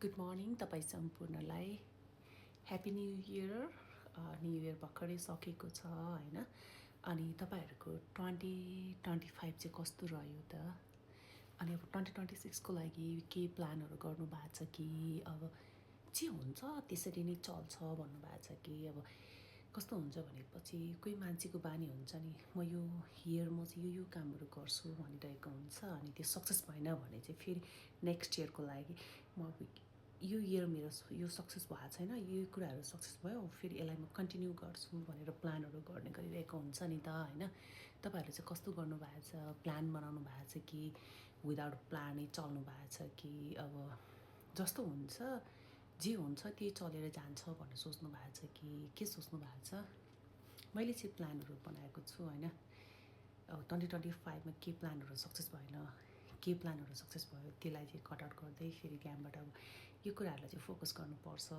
Good morning तपाईँ सम्पूर्णलाई happy new year. New year भर्खरै सकेको छ होइन। अनि तपाईँहरूको 2025 चाहिँ कस्तो रह्यो त? अनि अब 2026को लागि के प्लानहरू गर्नुभएको छ कि अब जे हुन्छ त्यसरी नै चल्छ भन्नुभएको छ कि अब कस्तो हुन्छ भनेपछि कोही मान्छेको बानी हुन्छ नि, म यो इयरमा चाहिँ यो कामहरू गर्छु भनिरहेको हुन्छ, अनि त्यो सक्सेस भएन भने चाहिँ फेरि नेक्स्ट इयरको लागि म यो इयर मेरो यो सक्सेस भएको छैन, यो कुराहरू सक्सेस भयो फेरि यसलाई म कन्टिन्यू गर्छु भनेर प्लानहरू गर्ने गरिरहेको हुन्छ नि त होइन। तपाईँहरूले चाहिँ कस्तो गर्नुभएको छ? प्लान बनाउनु भएको छ कि विदाउट प्लानै चल्नु भएको छ कि अब जस्तो हुन्छ जे हुन्छ त्यही चलेर जान्छ भनेर सोच्नु भएको छ कि के सोच्नु भएको छ? मैले चाहिँ प्लानहरू बनाएको छु होइन। अब 2025मा के प्लानहरू सक्सेस भएन, के प्लानहरू सक्सेस भयो त्यसलाई चाहिँ कट आउट गर्दै फेरि त्यहाँबाट अब यो कुराहरूलाई चाहिँ फोकस गर्नुपर्छ